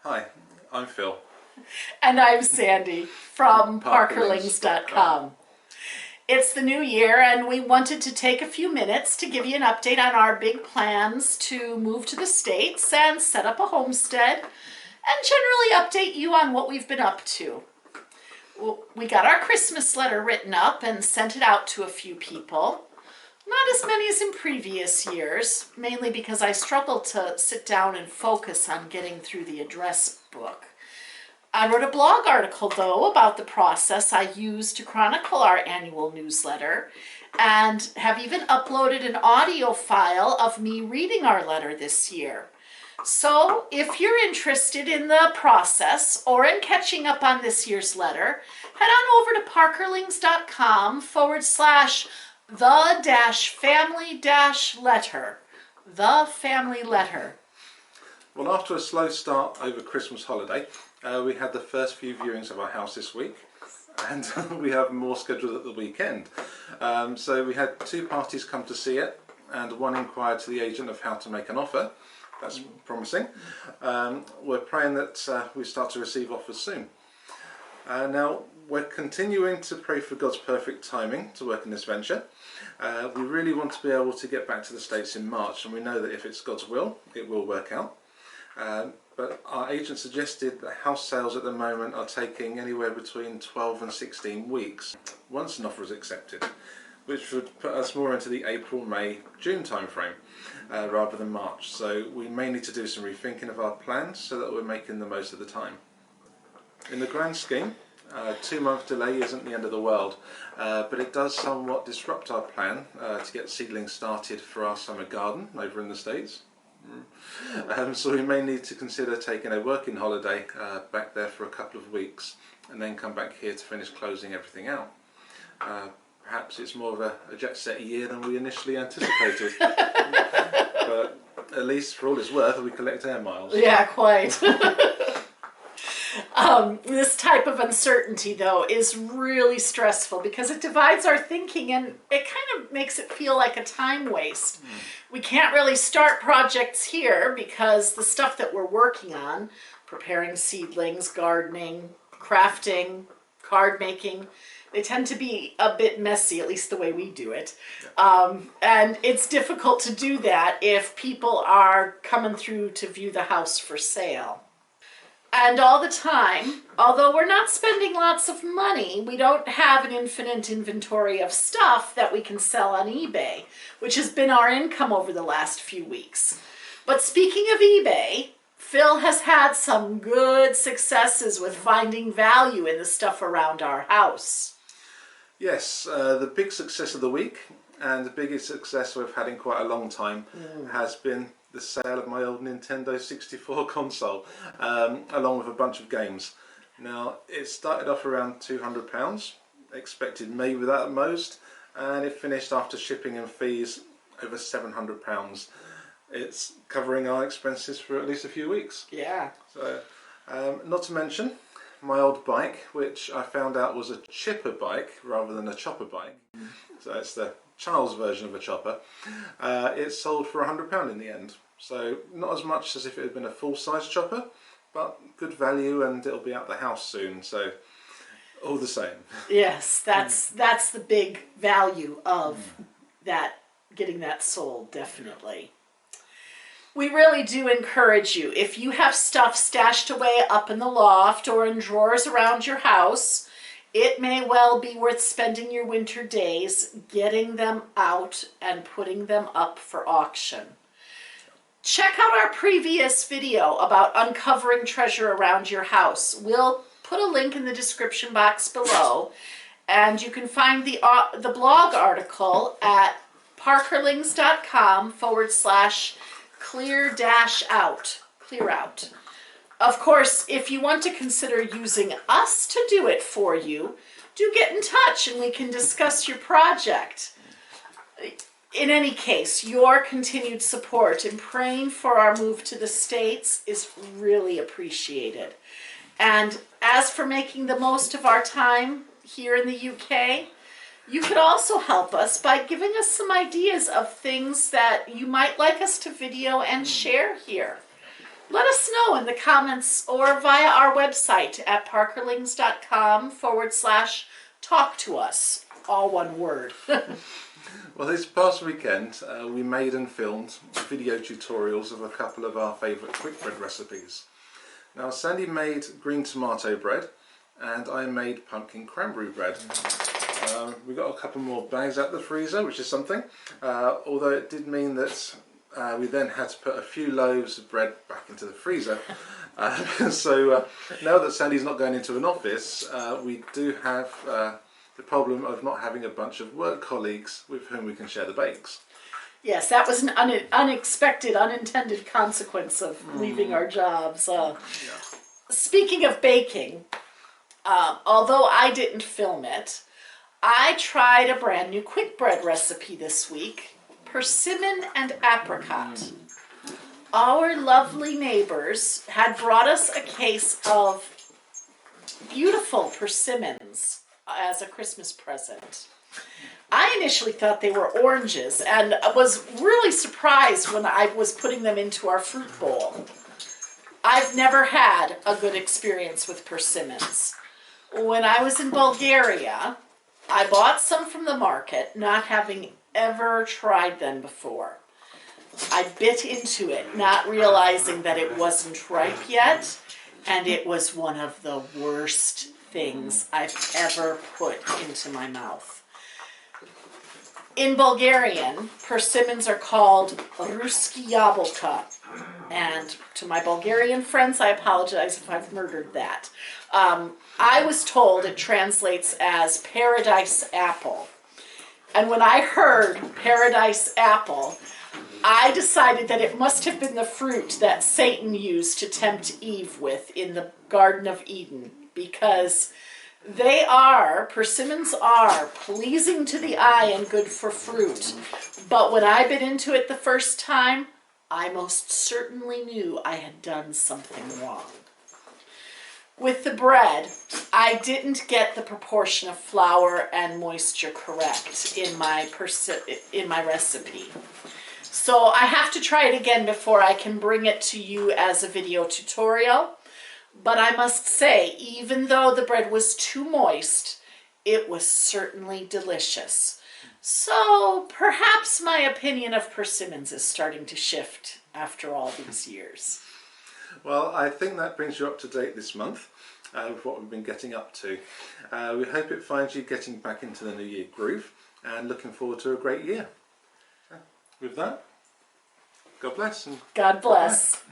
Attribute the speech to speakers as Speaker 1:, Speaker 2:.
Speaker 1: Hi, I'm Phil.
Speaker 2: And I'm Sandy from
Speaker 1: Parkerlings.com.
Speaker 2: parkerlings.com. It's the new year, and we wanted to take a few minutes to give you an update on our big plans to move to the States and set up a homestead, and generally update you on what we've been up to. We got our Christmas letter written up and sent it out to a few people. Not as many as in previous years, mainly because I struggled to sit down and focus on getting through the address book. I wrote a blog article, though, about the process I use to chronicle our annual newsletter, and have even uploaded an audio file of me reading our letter this year. So if you're interested in the process or in catching up on this year's letter, head on over to parkerlings.com/the-family-letter. The family letter.
Speaker 1: Well, after a slow start over Christmas holiday, we had the first few viewings of our house this week, and we have more scheduled at the weekend. So we had 2 parties come to see it, and one inquired to the agent of how to make an offer. That's promising. We're praying that we start to receive offers soon. Now, we're continuing to pray for God's perfect timing to work in this venture. We really want to be able to get back to the States in March, and we know that if it's God's will, it will work out. But our agent suggested that house sales at the moment are taking anywhere between 12 and 16 weeks once an offer is accepted, which would put us more into the April, May, June timeframe rather than March. So we may need to do some rethinking of our plans so that we're making the most of the time. In the grand scheme, a 2-month delay isn't the end of the world, but it does somewhat disrupt our plan to get seedlings started for our summer garden over in the States. So we may need to consider taking a working holiday back there for a couple of weeks and then come back here to finish closing everything out. Perhaps it's more of a jet set year than we initially anticipated. But at least for all it's worth, we collect air miles.
Speaker 2: Yeah, quite. This type of uncertainty, though, is really stressful because it divides our thinking and it kind of makes it feel like a time waste. We can't really start projects here because the stuff that we're working on, preparing seedlings, gardening, crafting, card making, they tend to be a bit messy, at least the way we do it. And it's difficult to do that if people are coming through to view the house for sale. And all the time, although we're not spending lots of money, we don't have an infinite inventory of stuff that we can sell on eBay, which has been our income over the last few weeks. But speaking of eBay, Phil has had some good successes with finding value in the stuff around our house.
Speaker 1: Yes, the big success of the week, and the biggest success we've had in quite a long time, has been the sale of my old Nintendo 64 console, along with a bunch of games. Now, it started off around £200, expected maybe that at most, and it finished after shipping and fees over £700. It's covering our expenses for at least a few weeks.
Speaker 2: Yeah.
Speaker 1: So, not to mention my old bike, which I found out was a chipper bike rather than a chopper bike. So it's the child's version of a chopper. It sold for £100 in the end. So not as much as if it had been a full-size chopper, but good value, and it'll be out the house soon. So all the same.
Speaker 2: Yes, that's the big value of that, getting that sold, definitely. We really do encourage you, if you have stuff stashed away up in the loft or in drawers around your house, it may well be worth spending your winter days getting them out and putting them up for auction. Check out our previous video about uncovering treasure around your house. We'll put a link in the description box below, and you can find the blog article at parkerlings.com/clear-out. Of course, if you want to consider using us to do it for you, do get in touch and we can discuss your project. In any case, your continued support in praying for our move to the States is really appreciated. And as for making the most of our time here in the UK, you could also help us by giving us some ideas of things that you might like us to video and share here. Let us know in the comments or via our website at parkerlings.com/talk to us. All one word.
Speaker 1: Well, this past weekend we made and filmed video tutorials of a couple of our favourite quick bread recipes. Now Sandy made green tomato bread and I made pumpkin cranberry bread. We got a couple more bags out the freezer, which is something, although it did mean that we then had to put a few loaves of bread back into the freezer. So now that Sandy's not going into an office, we do have the problem of not having a bunch of work colleagues with whom we can share the bakes.
Speaker 2: Yes, that was an unexpected, unintended consequence of leaving our jobs. Speaking of baking, although I didn't film it, I tried a brand new quick bread recipe this week, persimmon and apricot. Our lovely neighbors had brought us a case of beautiful persimmons as a Christmas present. I initially thought they were oranges and was really surprised when I was putting them into our fruit bowl. I've never had a good experience with persimmons. When I was in Bulgaria, I bought some from the market, not having ever tried them before. I bit into it, not realizing that it wasn't ripe yet, and it was one of the worst things I've ever put into my mouth. In Bulgarian, persimmons are called ruski jablka, and to my Bulgarian friends, I apologize if I've murdered that. I was told it translates as paradise apple. And when I heard paradise apple, I decided that it must have been the fruit that Satan used to tempt Eve with in the Garden of Eden, because persimmons are pleasing to the eye and good for fruit. But when I bit into it the first time, I most certainly knew I had done something wrong. With the bread, I didn't get the proportion of flour and moisture correct in my recipe. So I have to try it again before I can bring it to you as a video tutorial. But I must say, even though the bread was too moist, it was certainly delicious. So perhaps my opinion of persimmons is starting to shift after all these years.
Speaker 1: Well, I think that brings you up to date this month with what we've been getting up to. We hope it finds you getting back into the New Year groove and looking forward to a great year. With that, God bless. And
Speaker 2: God bless.
Speaker 1: bye.